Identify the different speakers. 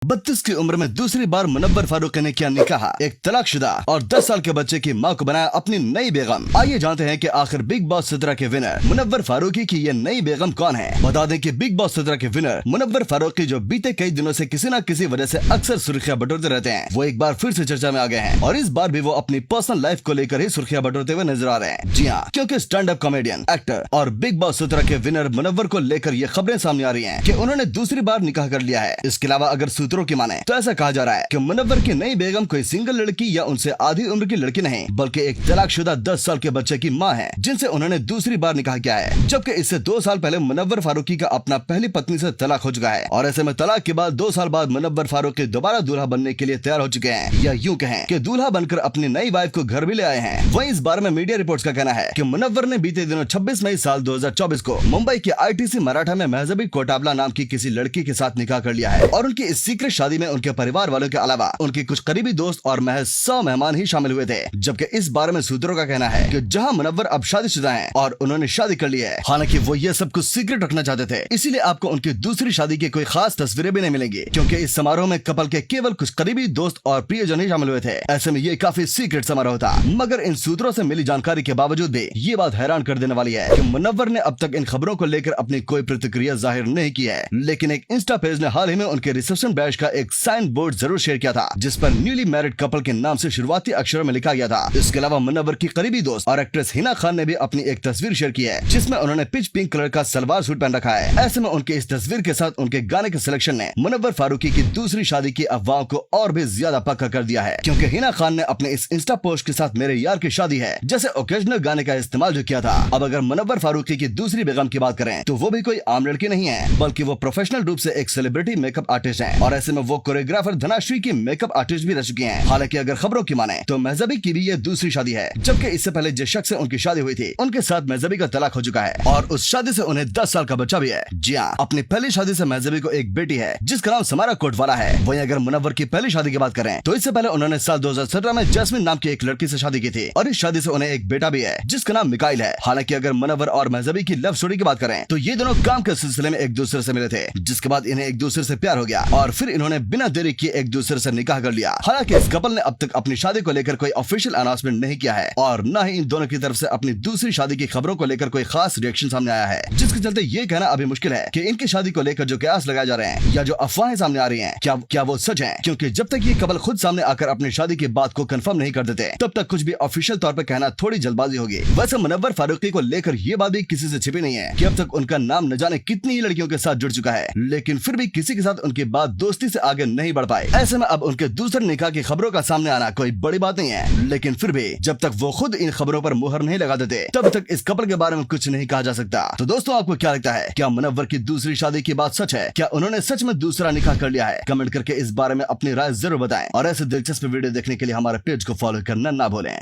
Speaker 1: 32 की उम्र में दूसरी बार मुनव्वर फारूकी ने किया निकाह। एक तलाकशुदा और 10 साल के बच्चे की मां को बनाया अपनी नई बेगम। आइए जानते हैं कि आखिर बिग बॉस 17 के विनर मुनव्वर फारूकी की ये नई बेगम कौन है। बता दें कि बिग बॉस 17 के विनर मुनव्वर फारूकी, जो बीते कई दिनों से किसी न किसी वजह से अक्सर सुर्खियां बटोरते रहते हैं, वो एक बार फिर से चर्चा में आ गए हैं और इस बार भी वो अपनी पर्सनल लाइफ को लेकर ही सुर्खियां बटोरते हुए नजर आ रहे हैं। जी हाँ, क्योंकि स्टैंड अप कॉमेडियन, एक्टर और बिग बॉस 17 के विनर मुनव्वर को लेकर ये खबरें सामने आ रही है कि उन्होंने दूसरी बार निकाह कर लिया है। इसके अलावा अगर सूत्रों की माने तो ऐसा कहा जा रहा है कि मुनव्वर की नई बेगम कोई सिंगल लड़की या उनसे आधी उम्र की लड़की नहीं, बल्कि एक तलाकशुदा 10 साल के बच्चे की मां है, जिनसे उन्होंने दूसरी बार निकाह किया है। जबकि इससे 2 साल पहले मुनव्वर फारूकी का अपना पहली पत्नी से तलाक हो चुका है और ऐसे में तलाक के बाद 2 साल बाद मुनव्वर फारूकी दोबारा दूल्हा बनने के लिए तैयार हो चुके हैं, या यूं कहें कि दूल्हा बनकर अपनी नई वाइफ को घर भी ले आए हैं। वहीं इस बारे में मीडिया रिपोर्ट्स का कहना है कि मुनव्वर ने बीते दिनों 26 मई साल 2024 को मुंबई के ITC मराठा में महजबी कोटाबला नाम की किसी लड़की के साथ निकाह कर लिया है और उनकी इस सीक्रेट शादी में उनके परिवार वालों के अलावा उनके कुछ करीबी दोस्त और महज 100 मेहमान ही शामिल हुए थे। जबकि इस बारे में सूत्रों का कहना है कि जहां मुनव्वर अब शादीशुदा हैं और उन्होंने शादी कर ली है, हालांकि वो ये सब कुछ सीक्रेट रखना चाहते थे, इसीलिए आपको उनकी दूसरी शादी की कोई खास तस्वीरें भी नहीं मिलेंगी, क्योंकि इस समारोह में कपल के केवल कुछ करीबी दोस्त और प्रियजन ही शामिल हुए थे। ऐसे में ये काफी सीक्रेट समारोह था। मगर इन सूत्रों से मिली जानकारी के बावजूद भी ये बात हैरान कर देने वाली है कि मुनव्वर ने अब तक इन खबरों को लेकर अपनी कोई प्रतिक्रिया जाहिर नहीं की है, लेकिन एक इंस्टा पेज ने हाल ही में उनके रिसेप्शन बैच का एक साइन बोर्ड जरूर शेयर किया था, जिस पर न्यूली मैरिड कपल के नाम से शुरुआती अक्षरों में लिखा गया था। इसके अलावा मुनव्वर की करीबी दोस्त और एक्ट्रेस हिना खान ने भी अपनी एक तस्वीर शेयर की है, जिसमें उन्होंने पिच पिंक कलर का सलवार सूट पहन रखा है। ऐसे में उनके इस तस्वीर के साथ उनके गाने के सिलेक्शन ने मुनव्वर फारूकी की दूसरी शादी की अफवाह को और भी ज्यादा पक्का कर दिया है, क्योंकि हिना खान ने अपने इस इंस्टा पोस्ट के साथ मेरे यार की शादी है जैसे ओकेजनल गाने का इस्तेमाल जो किया था। अब अगर मुनव्वर फारूकी की दूसरी बेगम की बात करें तो वो भी कोई आम लड़की नहीं है, बल्कि वो प्रोफेशनल रूप से एक सेलिब्रिटी मेकअप आर्टिस्ट है और ऐसे में वो कोरियोग्राफर धनाश्री की मेकअप आर्टिस्ट भी रह चुकी हैं। हालांकि अगर खबरों की माने तो महजबी की भी ये दूसरी शादी है, जबकि इससे पहले जिस शख्स से उनकी शादी हुई थी उनके साथ महजबी का तलाक हो चुका है और उस शादी से उन्हें 10 साल का बच्चा भी है। जी हाँ, अपनी पहली शादी से महजबी को एक बेटी है जिसका नाम समारा कोटवाला है। वहीं अगर मुनव्वर की पहली शादी की बात करें तो इससे पहले उन्होंने साल 2017 में जैस्मिन नाम की एक लड़की से शादी की थी और इस शादी से उन्हें एक बेटा भी है जिसका नाम मिकाइल है। हालांकि अगर मुनव्वर और महजबी की लव स्टोरी की बात करें तो ये दोनों काम के सिलसिले में एक दूसरे से मिले थे, जिसके बाद इन्हें एक दूसरे से प्यार हो गया और फिर इन्होंने बिना देरी किए एक दूसरे से निकाह कर लिया। हालांकि इस कपल ने अब तक अपनी शादी को लेकर कोई ऑफिशियल अनाउंसमेंट नहीं किया है और न ही इन दोनों की तरफ से अपनी दूसरी शादी की खबरों को लेकर कोई खास रिएक्शन सामने आया है, जिसके चलते ये कहना अभी मुश्किल है कि इनकी शादी को लेकर जो कयास लगाए जा रहे हैं या जो अफवाहें सामने आ रही हैं क्या वो सच है, क्योंकि जब तक ये कपल खुद सामने आकर अपनी शादी की बात को कंफर्म नहीं कर देते तब तक कुछ भी ऑफिशियल तौर पर कहना थोड़ी जल्दबाजी होगी। वैसे मुनव्वर फारूकी को लेकर ये बात भी किसी से छिपी नहीं है कि अब तक उनका नाम न जाने कितनी ही लड़कियों के साथ जुड़ चुका है, लेकिन फिर भी किसी के साथ उनकी बात दोस्ती से आगे नहीं बढ़ पाई। ऐसे में अब उनके दूसरे निकाह की खबरों का सामने आना कोई बड़ी बात नहीं है, लेकिन फिर भी जब तक वो खुद इन खबरों पर मुहर नहीं लगा देते तब तक इस कपल के बारे में कुछ नहीं कहा जा सकता। तो दोस्तों, आपको क्या लगता है, क्या मुनव्वर की दूसरी शादी की बात सच है? क्या उन्होंने सच में दूसरा निकाह कर लिया है? कमेंट करके इस बारे में अपनी राय जरूर बताएं और ऐसे दिलचस्प वीडियो देखने के लिए हमारे पेज को फॉलो करना ना भूलें।